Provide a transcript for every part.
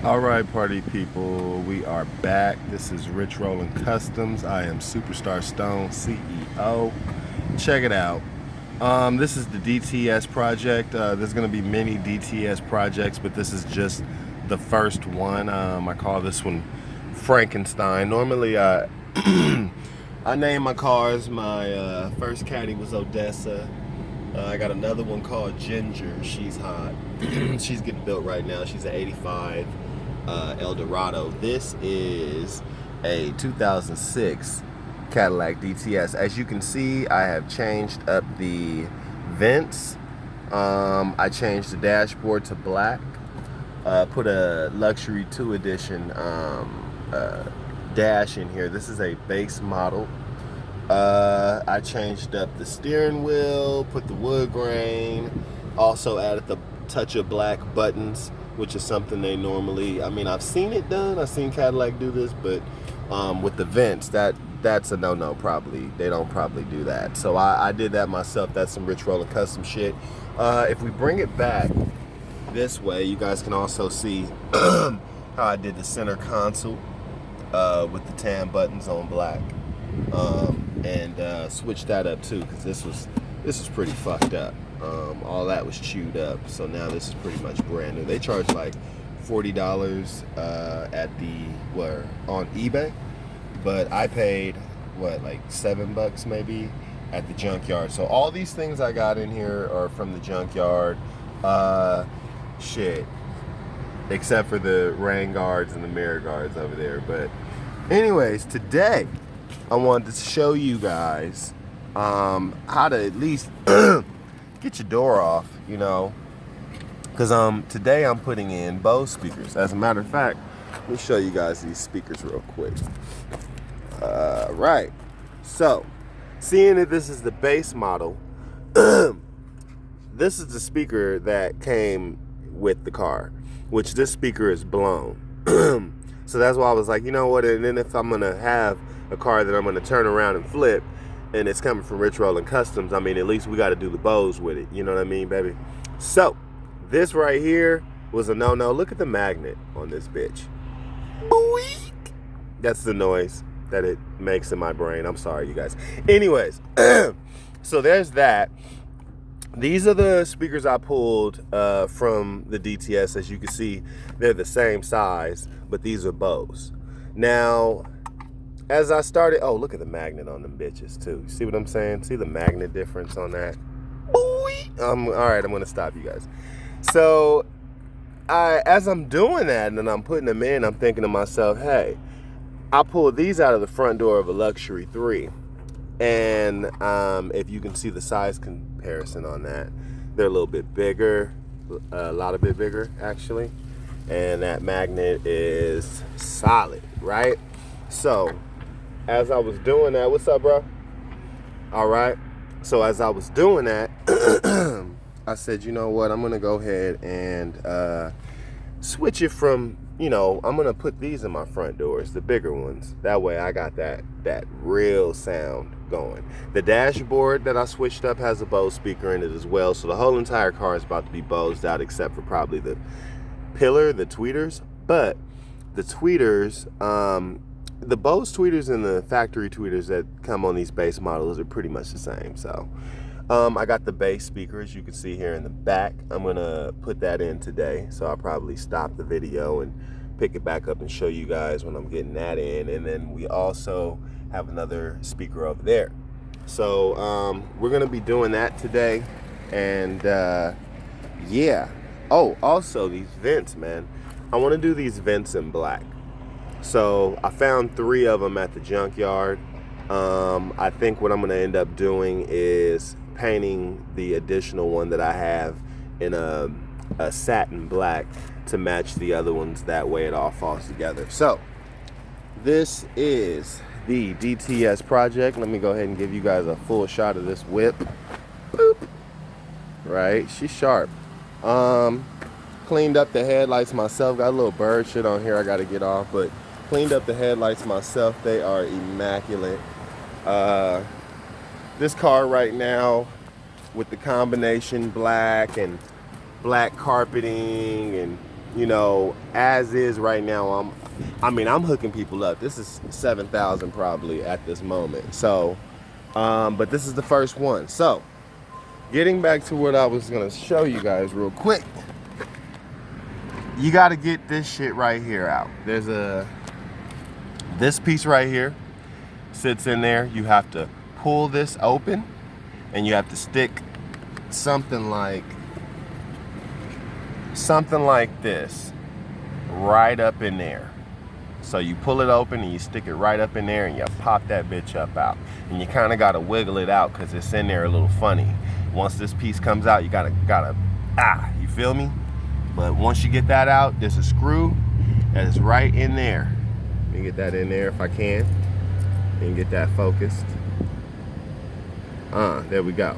All right, party people, we are back. This is Rich Rollin Customs. I am Superstar Stone CEO. Check it out. This is the DTS project. There's going to be many DTS projects, but this is just the first one. I call this one Frankenstein. Normally, I name my cars. My first Caddy was Odessa. I got another one called Ginger. She's hot. She's getting built right now. She's an 85 Eldorado. This is a 2006 Cadillac DTS. As you can see, I have changed up the vents. I changed the dashboard to black. Put a luxury 2 edition dash in here. This is a base model. I changed up the steering wheel, put the wood grain, also added the touch of black buttons, which is something they normally, I've seen it done. I've seen Cadillac do this, but with the vents, that's a no-no probably. They don't probably do that. So I did that myself. That's some Rich Rollin Custom shit. If we bring it back this way, you guys can also see how I did the center console with the tan buttons on black. And switch that up too, because this was pretty fucked up. All that was chewed up, so now this is pretty much brand new. They charge like $40 on eBay, but I paid like $7 maybe at the junkyard. So all these things I got in here are from the junkyard. Shit, except for the rain guards and the mirror guards over there. But anyways, today I wanted to show you guys how to at least get your door off, because today I'm putting in Bose speakers. As a matter of fact, let me show you guys these speakers real quick. Right, so seeing that this is the base model, this is the speaker that came with the car, which this speaker is blown. So that's why I was like, you know what, and then if I'm gonna have a car that I'm going to turn around and flip, and it's coming from Rich Rollin Customs, at least we got to do the Bose with it. You know what I mean, baby? So this right here was a no-no. Look at the magnet on this bitch. Boing! That's the noise that it makes in my brain. I'm sorry, you guys. Anyways, so there's that. These are the speakers I pulled from the DTS. As you can see, they're the same size, but these are Bose. Now, as I started, oh, look at the magnet on them bitches too. You see what I'm saying? See the magnet difference on that? All right, I'm gonna stop you guys. So, as I'm doing that and I'm putting them in, I'm thinking to myself, hey, I pulled these out of the front door of a luxury 3, and if you can see the size comparison on that, they're a little bit bigger, a lot of bit bigger actually, and that magnet is solid, right? So as I was doing that, what's up, bro? All right. So as I was doing that, I said, you know what? I'm going to go ahead and switch it from, I'm going to put these in my front doors, the bigger ones. That way I got that real sound going. The dashboard that I switched up has a Bose speaker in it as well. So the whole entire car is about to be Bosed out, except for probably the pillar, the tweeters. But the tweeters, the Bose tweeters and the factory tweeters that come on these base models are pretty much the same. So I got the bass speaker, as you can see here in the back. I'm gonna put that in today, so I'll probably stop the video and pick it back up and show you guys when I'm getting that in. And then we also have another speaker over there. So we're gonna be doing that today. And yeah, oh, also these vents, man, I want to do these vents in black. So I found 3 of them at the junkyard. I think what I'm going to end up doing is painting the additional one that I have in a satin black to match the other ones. That way it all falls together. So this is the DTS project. Let me go ahead and give you guys a full shot of this whip. Boop. Right, she's sharp. Cleaned up the headlights myself. Got a little bird shit on here I got to get off, but cleaned up the headlights myself. They are immaculate. This car right now, with the combination black and black carpeting and you know, as is right now, I'm hooking people up. This is 7,000 probably at this moment. So, but this is the first one. So, getting back to what I was gonna show you guys real quick. You gotta get this shit right here out. There's this piece right here sits in there. You have to pull this open and you have to stick something like this right up in there. So you pull it open and you stick it right up in there and you pop that bitch up out. And you kind of got to wiggle it out because it's in there a little funny. Once this piece comes out, you gotta, you feel me? But once you get that out, there's a screw that is right in there. Let me get that in there if I can. And get that focused. There we go.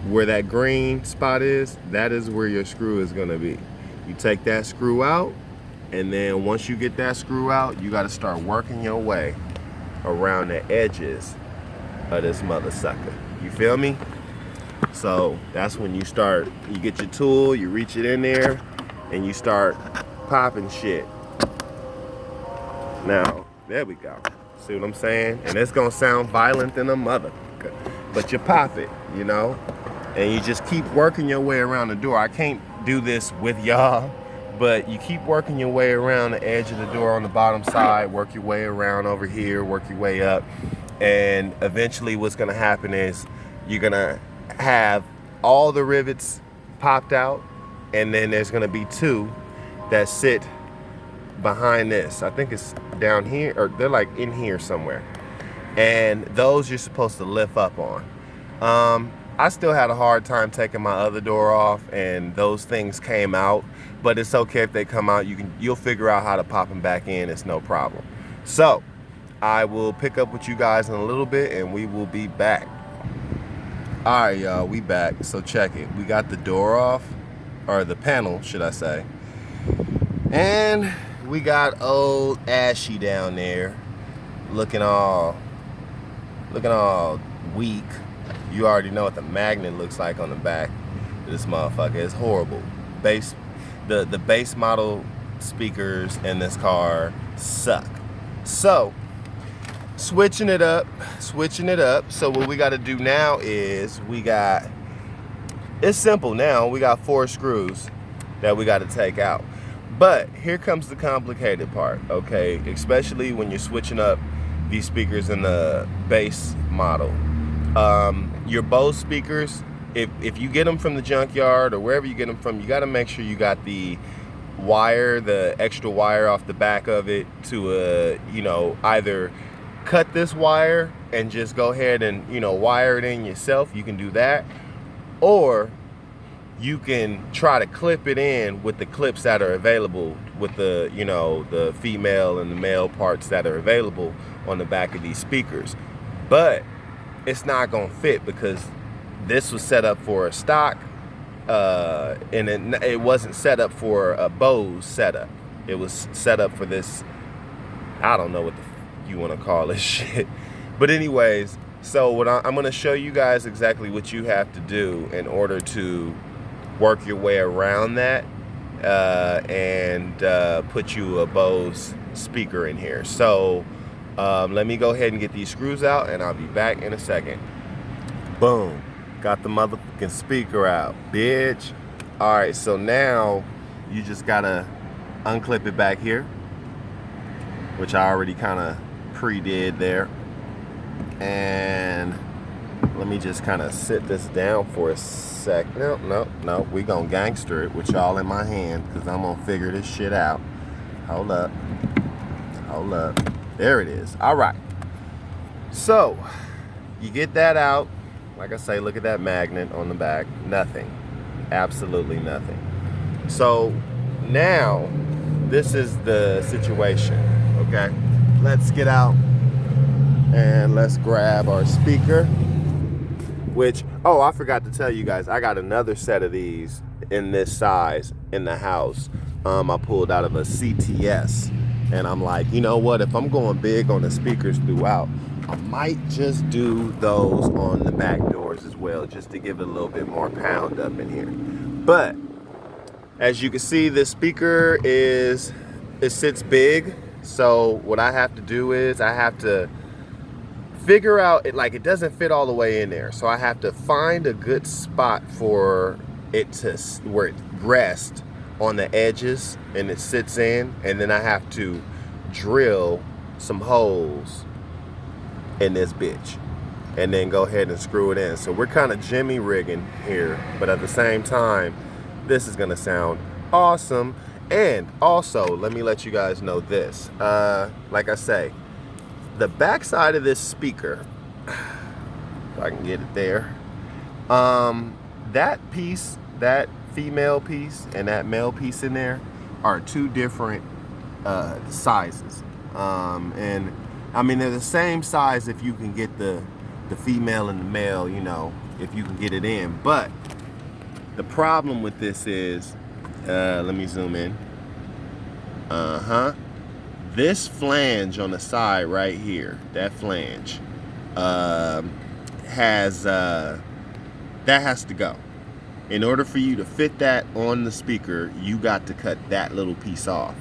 Where that green spot is, that is where your screw is gonna be. You take that screw out, and then once you get that screw out, you gotta start working your way around the edges of this mother sucker. You feel me? So that's when you start, you get your tool, you reach it in there, and you start popping shit. Now, there we go. See what I'm saying? And it's gonna sound violent than a motherfucker, but you pop it, you know? And you just keep working your way around the door. I can't do this with y'all, but you keep working your way around the edge of the door on the bottom side, work your way around over here, work your way up, and eventually what's gonna happen is you're gonna have all the rivets popped out, and then there's gonna be two that sit behind this. I think it's down here, or they're like in here somewhere. And those you're supposed to lift up on. I still had a hard time taking my other door off, and those things came out, but it's okay if they come out. You'll figure out how to pop them back in. It's no problem. So I will pick up with you guys in a little bit, and we will be back. All right, y'all, we back. So check it. We got the door off, or the panel, should I say. And we got old Ashy down there looking all weak. You already know what the magnet looks like on the back of this motherfucker. It's horrible. The base model speakers in this car suck. So switching it up. So what we got to do now is it's simple now. We got 4 screws that we got to take out. But here comes the complicated part, okay? Especially when you're switching up these speakers in the base model. Your Bose speakers, if you get them from the junkyard or wherever you get them from, you got to make sure you got the wire, the extra wire off the back of it to, either cut this wire and just go ahead and, wire it in yourself. You can do that. Or you can try to clip it in with the clips that are available with the, the female and the male parts that are available on the back of these speakers. But it's not gonna fit because this was set up for a stock, and it wasn't set up for a Bose setup. It was set up for this, I don't know what you want to call this shit. But anyways, so what I'm gonna show you guys exactly what you have to do in order to work your way around that and put you a Bose speaker in here. So let me go ahead and get these screws out, and I'll be back in a second. Boom, got the motherfucking speaker out, bitch. All right, so now you just gotta unclip it back here, which I already kind of pre-did there. And let me just kind of sit this down for a sec. No, we gonna gangster it with y'all in my hand, because I'm gonna figure this shit out. Hold up. There it is. All right. So you get that out. Like I say, look at that magnet on the back. Nothing. Absolutely nothing. So now this is the situation. Okay. Let's get out and let's grab our speaker. Which, I forgot to tell you guys, I got another set of these in this size in the house. I pulled out of a CTS. And I'm like, you know what? If I'm going big on the speakers throughout, I might just do those on the back doors as well, just to give it a little bit more pound up in here. But As you can see, this speaker it sits big. So what I have to do is I have to figure out it doesn't fit all the way in there. So I have to find a good spot for it to where it rests on the edges and it sits in, and then I have to drill some holes in this bitch and then go ahead and screw it in. So we're kind of jimmy rigging here, but at the same time, this is gonna sound awesome. And also, let me let you guys know this. Like I say, the back side of this speaker, if I can get it there, that piece, that female piece and that male piece in there are two different sizes. And I mean, they're the same size if you can get the female and the male, you know, if you can get it in. But the problem with this is, let me zoom in. This flange on the side right here, that flange, that has to go. In order for you to fit that on the speaker, you got to cut that little piece off.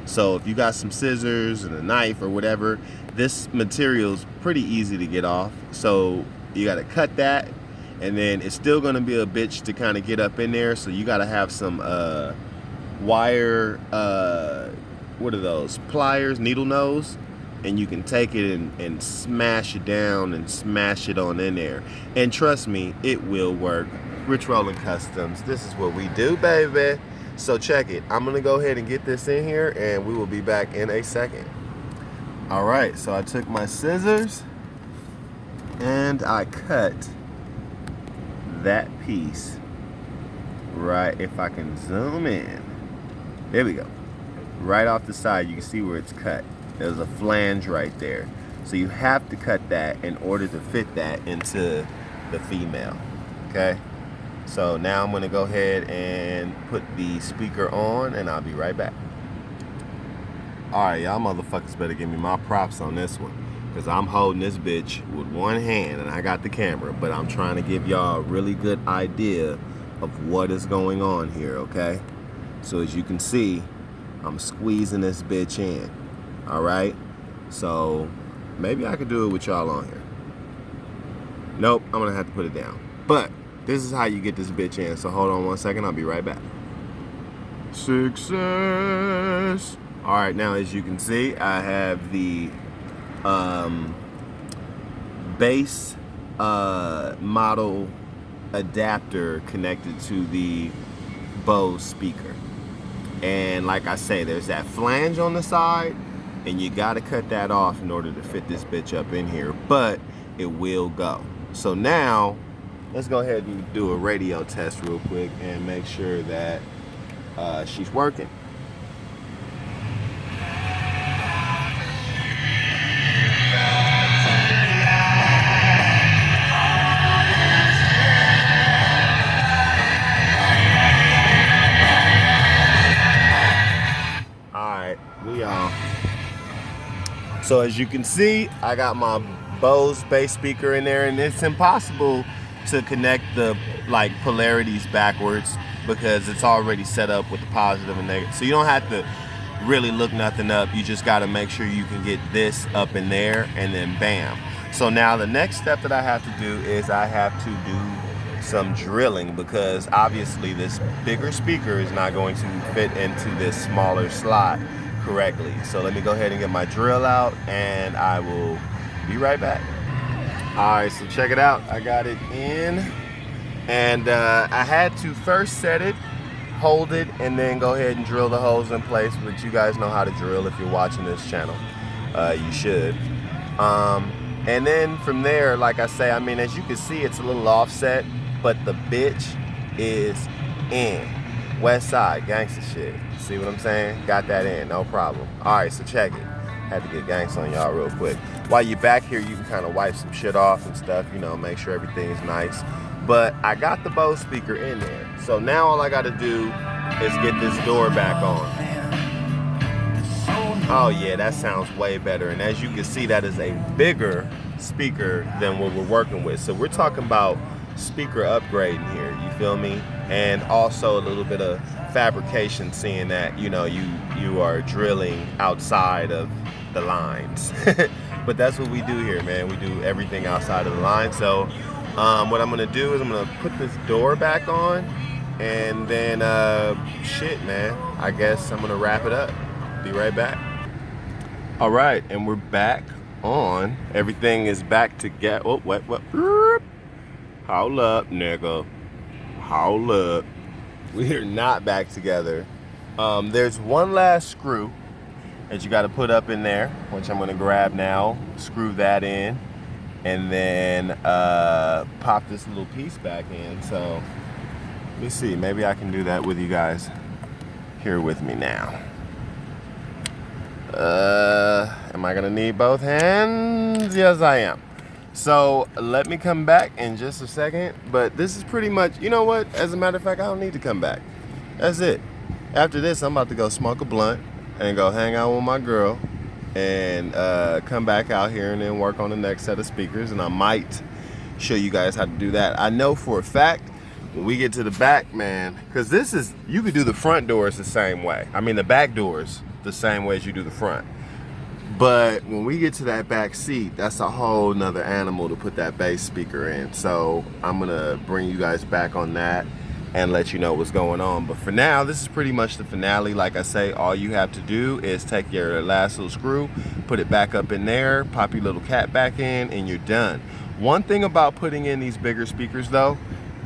So if you got some scissors and a knife or whatever, this material is pretty easy to get off. So you got to cut that, and then it's still going to be a bitch to kind of get up in there. So you got to have some wire, what are those, pliers, needle nose, and you can take it and smash it down and smash it on in there. And trust me, it will work. Rich Rolling Customs, this is what we do, baby. So check it. I'm gonna go ahead and get this in here, and we will be back in a second. All right, so I took my scissors and I cut that piece right, if I can zoom in, there we go, right off the side. You can see where it's cut. There's a flange right there. So you have to cut that in order to fit that into the female, okay? So now I'm gonna go ahead and put the speaker on, and I'll be right back. All right, y'all motherfuckers better give me my props on this one, because I'm holding this bitch with one hand and I got the camera, but I'm trying to give y'all a really good idea of what is going on here, okay? So as you can see, I'm squeezing this bitch in, all right? So maybe I could do it with y'all on here. Nope, I'm gonna have to put it down. But this is how you get this bitch in. So hold on one second, I'll be right back. Success. All right, now as you can see, I have the base model adapter connected to the Bose speaker. And like I say, there's that flange on the side, and you gotta cut that off in order to fit this bitch up in here, but it will go. So now, let's go ahead and do a radio test real quick and make sure that she's working. We on. So as you can see, I got my Bose bass speaker in there, and it's impossible to connect the polarities backwards because it's already set up with the positive and negative. So you don't have to really look nothing up. You just got to make sure you can get this up in there, and then bam. So now the next step that I have to do is I have to do some drilling, because obviously this bigger speaker is not going to fit into this smaller slot correctly. So let me go ahead and get my drill out, and I will be right back. All right, so check it out. I got it in, and I had to first set it, hold it, and then go ahead and drill the holes in place. But you guys know how to drill if you're watching this channel. You should. And then from there, like I say, I mean, as you can see, it's a little offset, but the bitch is in. West Side, gangsta shit. See what I'm saying? Got that in, no problem. All right, so check it. Had to get gangsta on y'all real quick. While you're back here, you can kind of wipe some shit off and stuff, you know, make sure everything's nice. But I got the Bose speaker in there. So now all I gotta do is get this door back on. Oh yeah, that sounds way better. And as you can see, that is a bigger speaker than what we're working with. So we're talking about speaker upgrading here, you feel me? And also a little bit of fabrication, seeing that, you know, you are drilling outside of the lines. But that's what we do here, man. We do everything outside of the line. So what I'm gonna do is I'm gonna put this door back on, and then shit, man, I guess I'm gonna wrap it up. Be right back. All right, and we're back on. Everything is back together. Oh, what? Hold up, nigga. Hold up. We're not back together. There's one last screw that you got to put up in there, which I'm gonna grab now. Screw that in, and then pop this little piece back in. So let me see. Maybe I can do that with you guys here with me now. Am I gonna need both hands? Yes, I am. So let me come back in just a second. But this is pretty much, you know what? As a matter of fact, I don't need to come back. That's it. After this, I'm about to go smoke a blunt and go hang out with my girl and come back out here and then work on the next set of speakers. And I might show you guys how to do that. I know for a fact when we get to the back, man, because this is, you could do the front doors the same way. I mean, the back doors the same way as you do the front. But when we get to that back seat, that's a whole nother animal to put that bass speaker in. So I'm gonna bring you guys back on that and let you know what's going on. But for now, this is pretty much the finale. Like I say, all you have to do is take your last little screw, put it back up in there, pop your little cap back in, and you're done. One thing about putting in these bigger speakers though,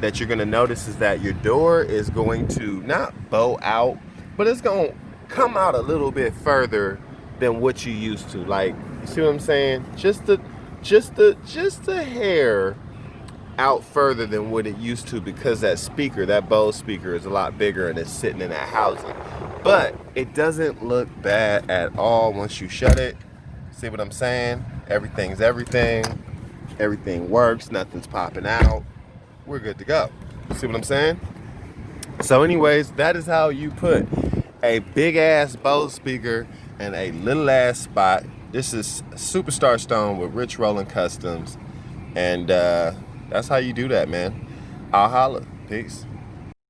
that you're gonna notice is that your door is going to not bow out, but it's gonna come out a little bit further than what you used to. Like, you see what I'm saying? Just a hair out further than what it used to, because that speaker, that Bose speaker, is a lot bigger and it's sitting in that housing. But it doesn't look bad at all once you shut it. See what I'm saying? Everything's everything. Everything works. Nothing's popping out. We're good to go. See what I'm saying? So anyways, that is how you put a big ass Bose speaker in a little ass spot. This is Superstar Stone with Rich Rollin Customs, and that's how you do that, man. I'll holla. Peace.